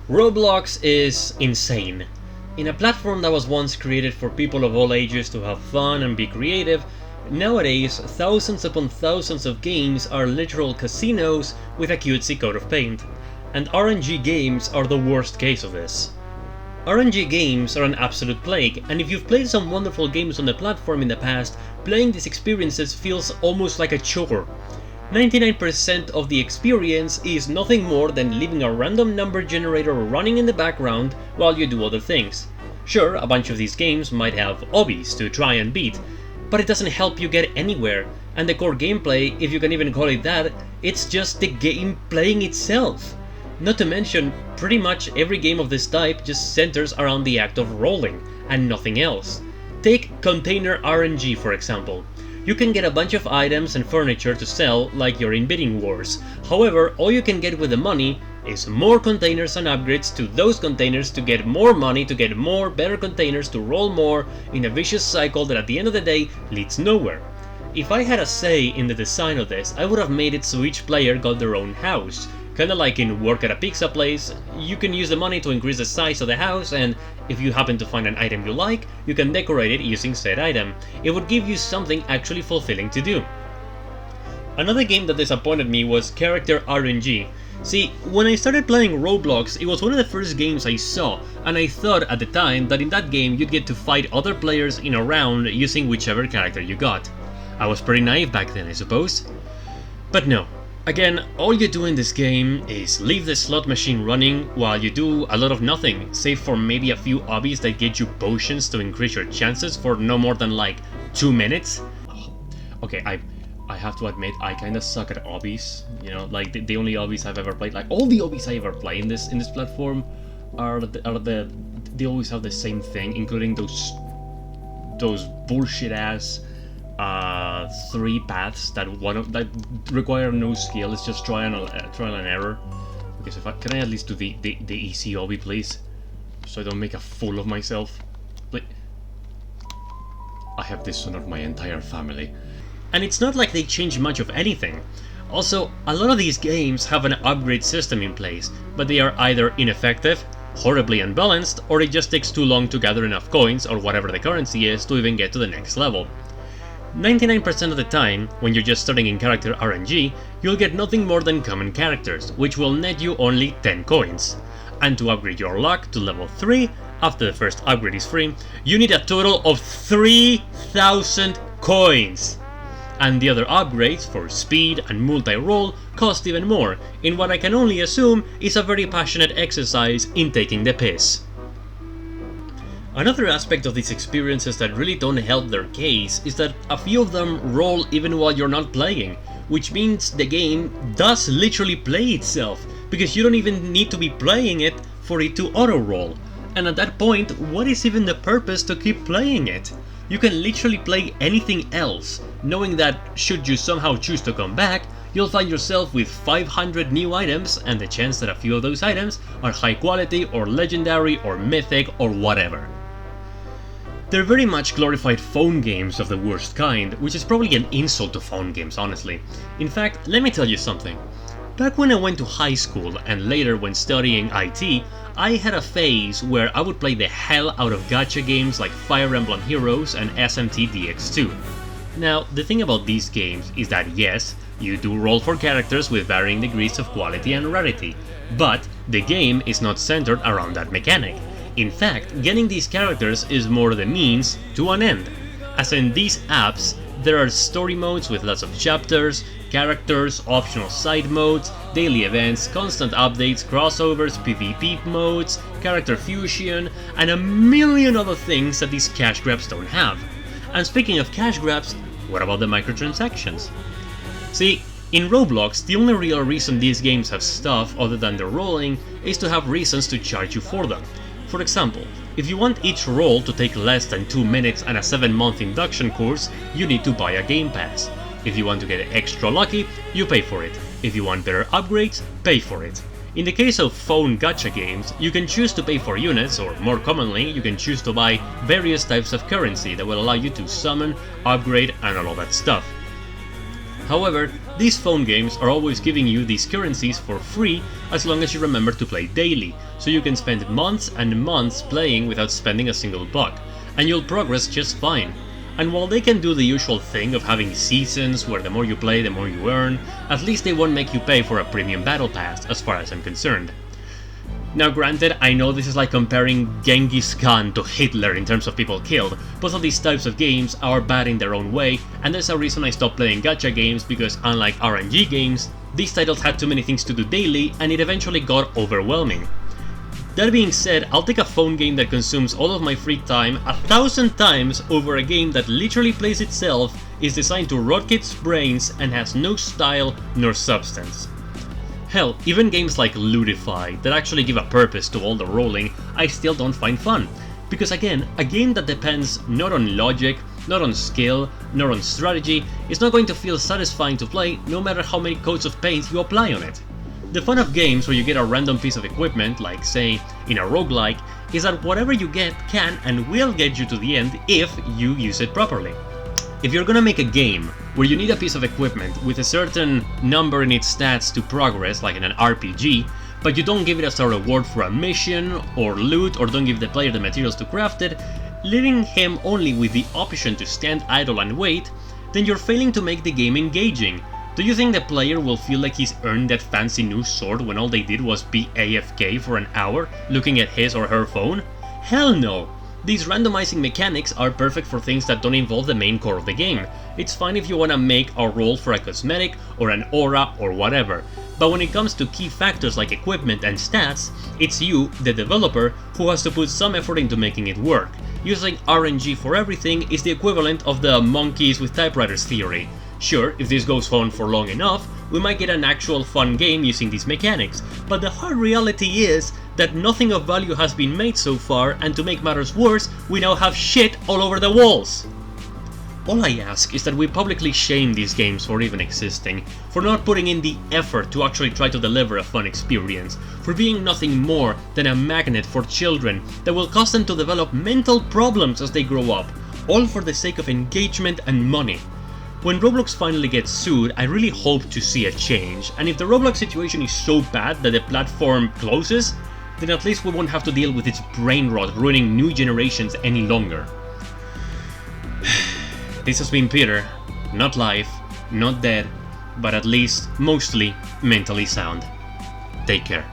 Roblox is insane. In a platform that was once created for people of all ages to have fun and be creative, nowadays thousands upon thousands of games are literal casinos with a cutesy coat of paint. And RNG games are the worst case of this. RNG games are an absolute plague, and if you've played some wonderful games on the platform in the past, playing these experiences feels almost like a chore. 99% of the experience is nothing more than leaving a random number generator running in the background while you do other things. Sure, a bunch of these games might have obbies to try and beat, but it doesn't help you get anywhere, and the core gameplay, if you can even call it that, it's just the game playing itself. Not to mention, pretty much every game of this type just centers around the act of rolling, and nothing else. Take Container RNG for example. You can get a bunch of items and furniture to sell like you're in bidding wars. However, all you can get with the money is more containers and upgrades to those containers to get more money, to get more better containers, to roll more, in a vicious cycle that at the end of the day leads nowhere. If I had a say in the design of this, I would have made it so each player got their own house. Kinda like in Work at a Pizza Place, you can use the money to increase the size of the house, and if you happen to find an item you like, you can decorate it using said item. It would give you something actually fulfilling to do. Another game that disappointed me was Character RNG. See, when I started playing Roblox, it was one of the first games I saw, and I thought at the time that in that game you'd get to fight other players in a round using whichever character you got. I was pretty naive back then, I suppose. But no. Again, all you do in this game is leave the slot machine running while you do a lot of nothing, save for maybe a few obbies that get you potions to increase your chances for no more than like 2 minutes. Okay, I have to admit, I kinda suck at obbies, you know, like the only obbies I've ever played, like all the obbies I ever play in this platform they always have the same thing, including those bullshit ass 3 paths that require no skill. It's just trial and error. Okay, so can I at least do the easy obby, please, so I don't make a fool of myself? Like, I have dishonored my entire family. And it's not like they change much of anything. Also, a lot of these games have an upgrade system in place, but they are either ineffective, horribly unbalanced, or it just takes too long to gather enough coins or whatever the currency is to even get to the next level. 99% of the time, when you're just starting in Character RNG, you'll get nothing more than common characters, which will net you only 10 coins. And to upgrade your luck to level 3, after the first upgrade is free, you need a total of 3,000 coins! And the other upgrades for speed and multi-roll cost even more, in what I can only assume is a very passionate exercise in taking the piss. Another aspect of these experiences that really don't help their case is that a few of them roll even while you're not playing, which means the game does literally play itself, because you don't even need to be playing it for it to auto-roll. And at that point, what is even the purpose to keep playing it? You can literally play anything else, knowing that should you somehow choose to come back, you'll find yourself with 500 new items and the chance that a few of those items are high quality or legendary or mythic or whatever. They're very much glorified phone games of the worst kind, which is probably an insult to phone games, honestly. In fact, let me tell you something. Back when I went to high school and later when studying IT, I had a phase where I would play the hell out of gacha games like Fire Emblem Heroes and SMT DX2. Now, the thing about these games is that yes, you do roll for characters with varying degrees of quality and rarity, but the game is not centered around that mechanic. In fact, getting these characters is more the means to an end, as in these apps there are story modes with lots of chapters, characters, optional side modes, daily events, constant updates, crossovers, PvP modes, character fusion, and a million other things that these cash grabs don't have. And speaking of cash grabs, what about the microtransactions? See, in Roblox, the only real reason these games have stuff other than the rolling is to have reasons to charge you for them. For example, if you want each roll to take less than 2 minutes and a 7-month induction course, you need to buy a game pass. If you want to get extra lucky, you pay for it. If you want better upgrades, pay for it. In the case of phone gacha games, you can choose to pay for units, or more commonly, you can choose to buy various types of currency that will allow you to summon, upgrade, and all of that stuff. However, These phone games are always giving you these currencies for free as long as you remember to play daily, so you can spend months and months playing without spending a single buck, and you'll progress just fine. And while they can do the usual thing of having seasons where the more you play the more you earn, at least they won't make you pay for a premium battle pass as far as I'm concerned. Now granted, I know this is like comparing Genghis Khan to Hitler in terms of people killed. Both of these types of games are bad in their own way, and there's a reason I stopped playing gacha games, because unlike RNG games, these titles had too many things to do daily and it eventually got overwhelming. That being said, I'll take a phone game that consumes all of my free time 1,000 times over a game that literally plays itself, is designed to rot kids' brains, and has no style nor substance. Hell, even games like Lootify, that actually give a purpose to all the rolling, I still don't find fun. Because again, a game that depends not on logic, not on skill, nor on strategy, is not going to feel satisfying to play no matter how many coats of paint you apply on it. The fun of games where you get a random piece of equipment, like say in a roguelike, is that whatever you get can and will get you to the end if you use it properly. If you're gonna make a game where you need a piece of equipment with a certain number in its stats to progress, like in an RPG, but you don't give it as a reward for a mission or loot, or don't give the player the materials to craft it, leaving him only with the option to stand idle and wait, then you're failing to make the game engaging. Do you think the player will feel like he's earned that fancy new sword when all they did was be AFK for an hour looking at his or her phone? Hell no! These randomizing mechanics are perfect for things that don't involve the main core of the game. It's fine if you wanna make a roll for a cosmetic or an aura or whatever, but when it comes to key factors like equipment and stats, it's you, the developer, who has to put some effort into making it work. Using RNG for everything is the equivalent of the monkeys with typewriters theory. Sure, if this goes on for long enough, we might get an actual fun game using these mechanics, but the hard reality is that nothing of value has been made so far, and to make matters worse, we now have shit all over the walls. All I ask is that we publicly shame these games for even existing, for not putting in the effort to actually try to deliver a fun experience, for being nothing more than a magnet for children that will cause them to develop mental problems as they grow up, all for the sake of engagement and money. When Roblox finally gets sued, I really hope to see a change, and if the Roblox situation is so bad that the platform closes, then at least we won't have to deal with its brain rot ruining new generations any longer. This has been Peter, not live, not dead, but at least mostly mentally sound. Take care.